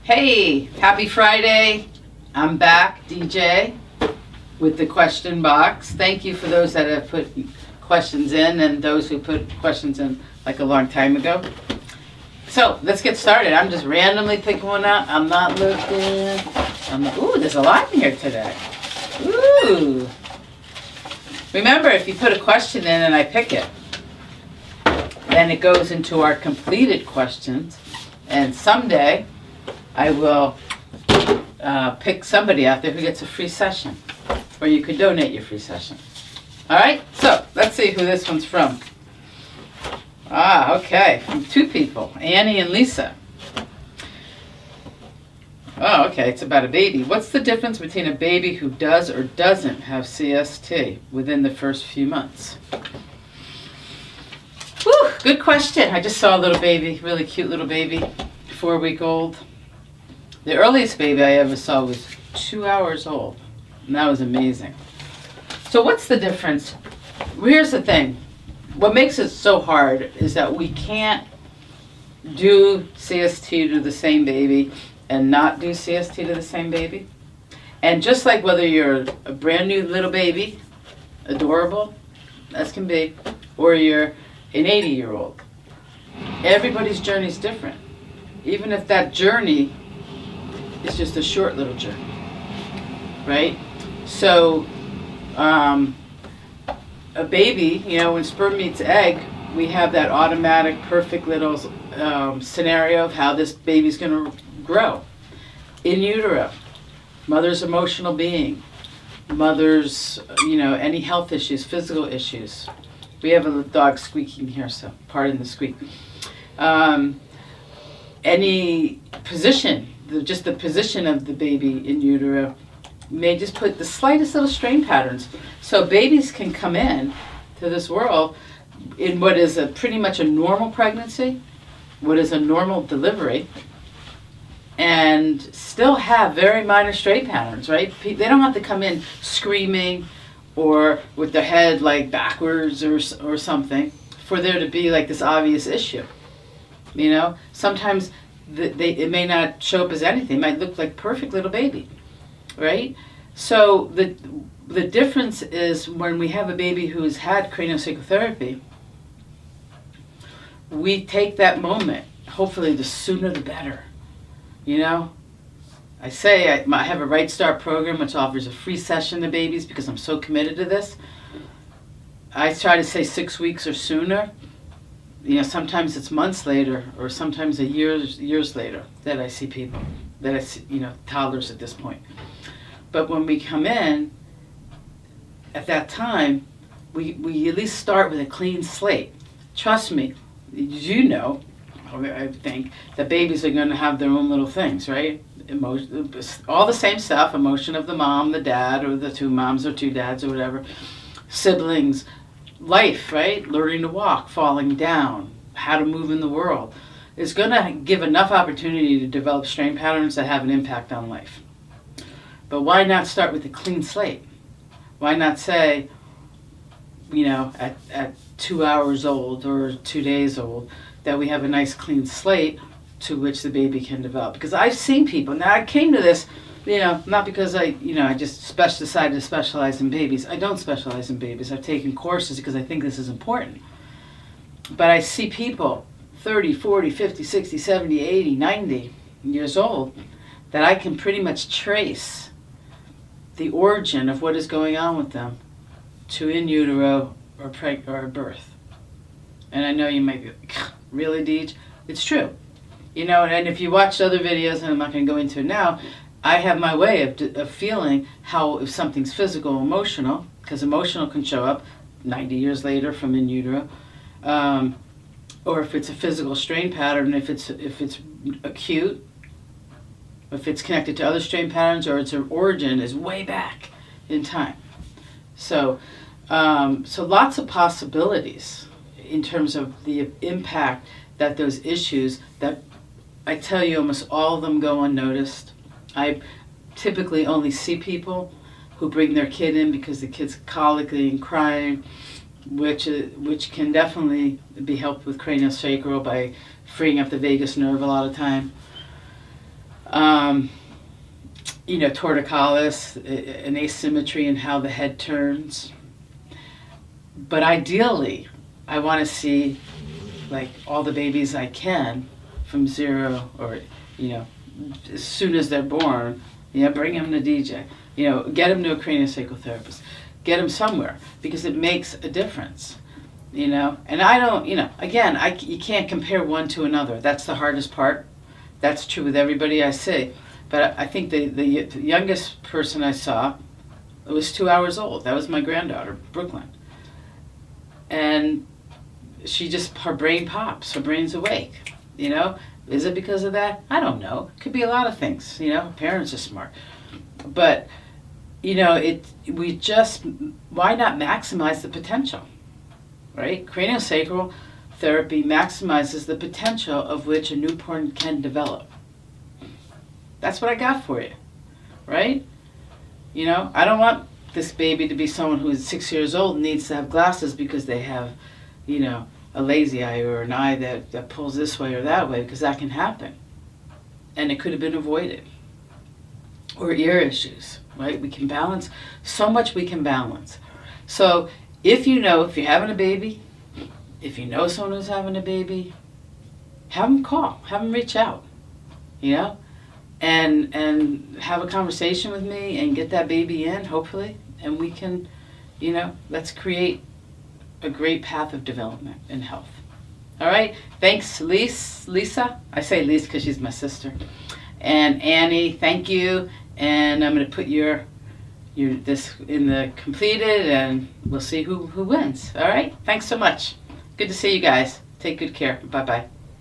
Hey, happy Friday. I'm back, DJ, with the question box. Thank you for those that have put questions in and those who put questions in like a long time ago. So let's get started. I'm just randomly picking one out. I'm not looking. Ooh, there's a lot in here today. Ooh. Remember, if you put a question in and I pick it, then it goes into our completed questions. And someday I will pick somebody out there who gets a free session. Or you could donate your free session. All right, so let's see who this one's from. Okay, from two people, Annie and Lisa. Oh, okay, it's about a baby. What's the difference between a baby who does or doesn't have CST within the first few months? Whew, good question. I just saw a little baby, really cute little baby, 4-week-old. The earliest baby I ever saw was 2 hours old, and that was amazing. So what's the difference? Here's the thing. What makes it so hard is that we can't do CST to the same baby and not do CST to the same baby. And just like whether you're a brand new little baby, adorable as can be, or you're an 80-year-old, everybody's journey is different. Even if that journey is just a short little journey, right? So, a baby, when sperm meets egg, we have that automatic, perfect little scenario of how this baby's going to grow. In utero, mother's emotional being, mother's, any health issues, physical issues. We have a dog squeaking here, so pardon the squeak. Any position, just the position of the baby in utero may just put the slightest little strain patterns. So babies can come in to this world in what is pretty much a normal pregnancy, what is a normal delivery, and still have very minor strain patterns, right? They don't have to come in screaming or with their head like backwards or something for there to be like this obvious issue. Sometimes it may not show up as anything. It might look like perfect little baby. Right? So the difference is when we have a baby who's had craniosacral therapy, we take that moment, hopefully the sooner the better. I say I have a Right Start program which offers a free session to babies because I'm so committed to this. I try to say 6 weeks or sooner. Sometimes it's months later or sometimes years later that I see people, that I see, toddlers at this point. But when we come in, at that time, we at least start with a clean slate. Trust me, I think, that babies are going to have their own little things, right? All the same stuff, emotion of the mom, the dad, or the two moms or two dads or whatever. Siblings, life, right? Learning to walk, falling down, how to move in the world. It's going to give enough opportunity to develop strain patterns that have an impact on life. But why not start with a clean slate? Why not say, at 2 hours old or 2 days old, that we have a nice clean slate to which the baby can develop? Because I've seen people, now I came to this, not because I just decided to specialize in babies. I don't specialize in babies. I've taken courses because I think this is important. But I see people 30, 40, 50, 60, 70, 80, 90 years old that I can pretty much trace the origin of what is going on with them to in utero or birth. And I know you might be like, really, Deej? It's true. And if you watched other videos, and I'm not going to go into it now, I have my way of feeling how if something's physical or emotional, because emotional can show up 90 years later from in utero, or if it's a physical strain pattern, if it's acute, if it's connected to other strain patterns, or its origin is way back in time. So lots of possibilities in terms of the impact that those issues that I tell you almost all of them go unnoticed. I typically only see people who bring their kid in because the kid's colicking and crying, which can definitely be helped with craniosacral by freeing up the vagus nerve a lot of time. Torticollis, an asymmetry in how the head turns. But ideally, I want to see like all the babies I can from 0 or, as soon as they're born, bring them to DJ, get them to a craniosacral therapist, get them somewhere because it makes a difference, And I don't, again, you can't compare one to another. That's the hardest part. That's true with everybody I see. But I think the youngest person I saw was 2 hours old. That was my granddaughter, Brooklyn. And her brain pops. Her brain's awake. Is it because of that? I don't know. Could be a lot of things. Parents are smart. But, why not maximize the potential, right? Craniosacral therapy maximizes the potential of which a newborn can develop. That's what I got for you, right? I don't want this baby to be someone who is 6 years old and needs to have glasses because they have, a lazy eye or an eye that pulls this way or that way, because that can happen. And it could have been avoided. Or ear issues, right? We can balance, so much we can balance. So if you're having a baby, if you know someone who's having a baby, have them call, have them reach out, and have a conversation with me and get that baby in, hopefully, and we can, let's create a great path of development and health. All right, thanks, Lisa. I say Lisa because she's my sister. And Annie, thank you. And I'm going to put your this in the completed, and we'll see who wins. All right, thanks so much. Good to see you guys. Take good care. Bye-bye.